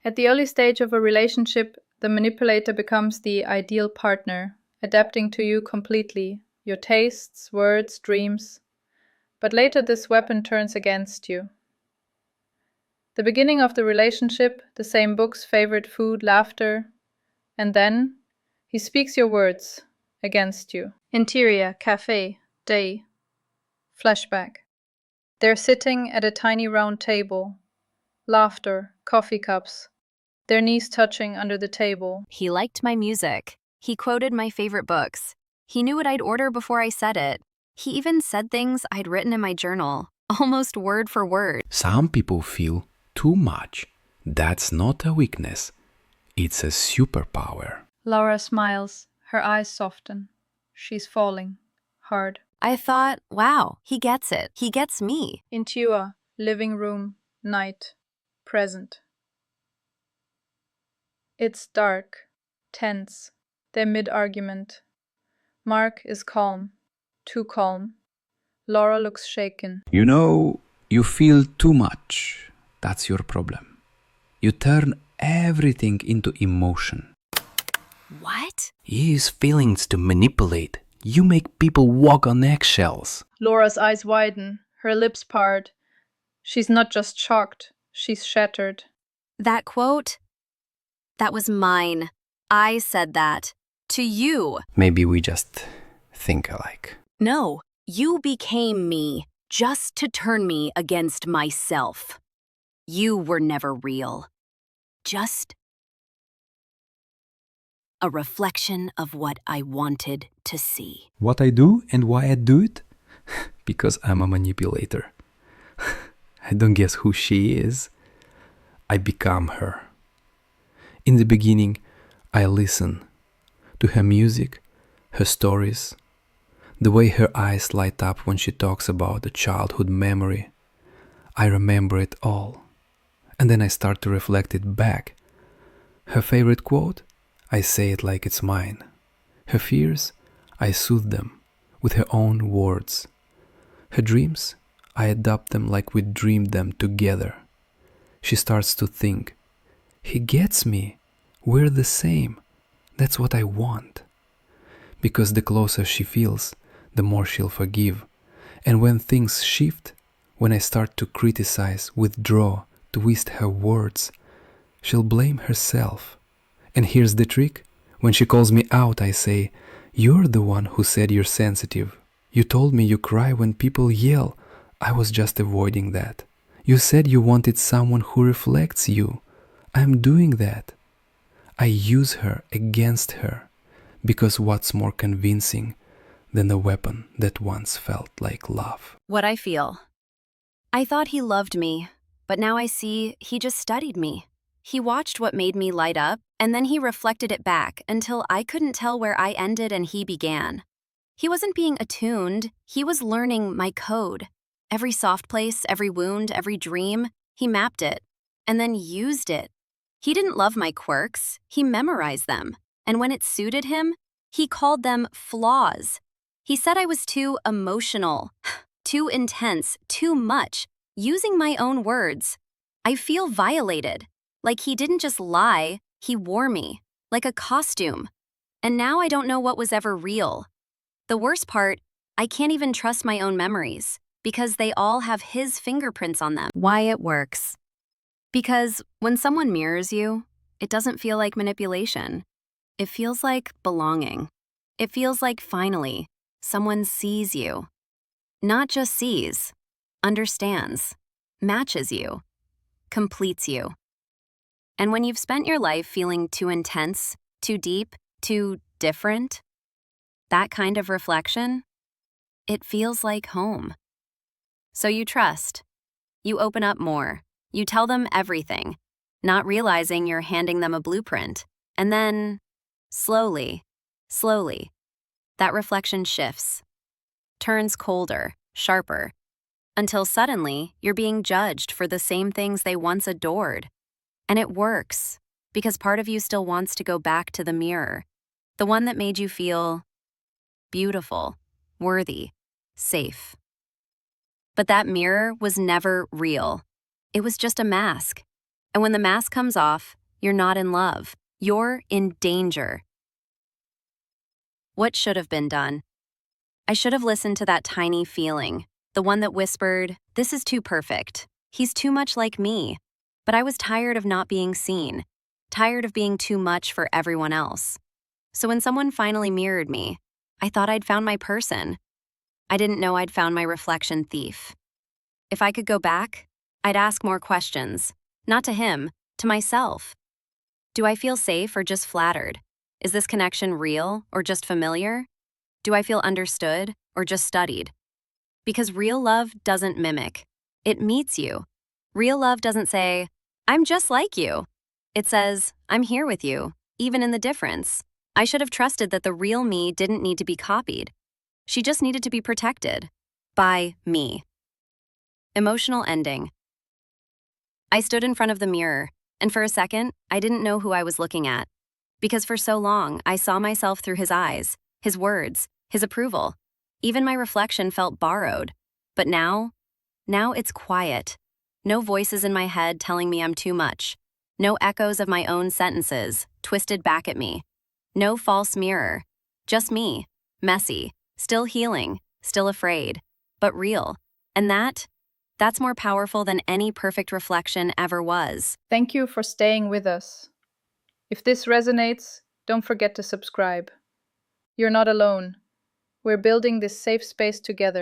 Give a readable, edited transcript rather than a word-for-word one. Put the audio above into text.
At the early stage of a relationship, the manipulator becomes the ideal partner, adapting to you completely, your tastes, words, dreams. But later this weapon turns against you. The beginning of the relationship, the same books, favorite food, laughter, and then he speaks your words against you. Interior, cafe, day, flashback. They're sitting at a tiny round table. Laughter, coffee cups, their knees touching under the table. He liked my music. He quoted my favorite books. He knew what I'd order before I said it. He even said things I'd written in my journal, almost word for word. Some people feel too much. That's not a weakness. It's a superpower. Laura smiles. Her eyes soften. She's falling. Hard. I thought, wow, he gets it. He gets me. Intua, living room, night, present. It's dark, tense. They're mid-argument. Mark is calm. Too calm. Laura looks shaken. You know, you feel too much. That's your problem. You turn everything into emotion. What? Use feelings to manipulate. You make people walk on eggshells. Laura's eyes widen. Her lips part. She's not just shocked. She's shattered. That quote? That was mine. I said that. To you. Maybe we just think alike. No, you became me just to turn me against myself. You were never real. Just a reflection of what I wanted to see. What I do and why I do it? Because I'm a manipulator. I don't guess who she is. I become her. In the beginning, I listen to her music, her stories, the way her eyes light up when she talks about a childhood memory. I remember it all. And then I start to reflect it back. Her favorite quote? I say it like it's mine. Her fears? I soothe them with her own words. Her dreams? I adopt them like we dreamed them together. She starts to think, he gets me. We're the same. That's what I want. Because the closer she feels, the more she'll forgive. And when things shift, when I start to criticize, withdraw, twist her words, she'll blame herself. And here's the trick. When she calls me out, I say, you're the one who said you're sensitive. You told me you cry when people yell. I was just avoiding that. You said you wanted someone who reflects you. I'm doing that. I use her against her, because what's more convincing than the weapon that once felt like love? What I feel. I thought he loved me, but now I see he just studied me. He watched what made me light up, and then he reflected it back until I couldn't tell where I ended and he began. He wasn't being attuned, he was learning my code. Every soft place, every wound, every dream, he mapped it, and then used it. He didn't love my quirks, he memorized them. And when it suited him, he called them flaws. He said I was too emotional, too intense, too much, using my own words. I feel violated. Like he didn't just lie, he wore me, like a costume. And now I don't know what was ever real. The worst part, I can't even trust my own memories, because they all have his fingerprints on them. Why it works. Because when someone mirrors you, it doesn't feel like manipulation. It feels like belonging. It feels like finally, someone sees you. Not just sees, understands, matches you, completes you. And when you've spent your life feeling too intense, too deep, too different, that kind of reflection, it feels like home. So you trust. You open up more. You tell them everything, not realizing you're handing them a blueprint. And then, slowly, that reflection shifts, turns colder, sharper, until suddenly you're being judged for the same things they once adored. And it works, because part of you still wants to go back to the mirror, the one that made you feel beautiful, worthy, safe. But that mirror was never real. It was just a mask. And when the mask comes off, you're not in love. You're in danger. What should have been done? I should have listened to that tiny feeling, the one that whispered, "This is too perfect. He's too much like me." But I was tired of not being seen, tired of being too much for everyone else. So when someone finally mirrored me, I thought I'd found my person. I didn't know I'd found my reflection thief. If I could go back, I'd ask more questions. Not to him, to myself. Do I feel safe or just flattered? Is this connection real or just familiar? Do I feel understood or just studied? Because real love doesn't mimic. It meets you. Real love doesn't say, "I'm just like you." It says, "I'm here with you, even in the difference." I should have trusted that the real me didn't need to be copied. She just needed to be protected. By me. Emotional ending. I stood in front of the mirror, and for a second, I didn't know who I was looking at. Because for so long, I saw myself through his eyes, his words, his approval. Even my reflection felt borrowed. But now it's quiet. No voices in my head telling me I'm too much. No echoes of my own sentences, twisted back at me. No false mirror. Just me, messy, still healing, still afraid, but real. And that's more powerful than any perfect reflection ever was. Thank you for staying with us. If this resonates, don't forget to subscribe. You're not alone. We're building this safe space together.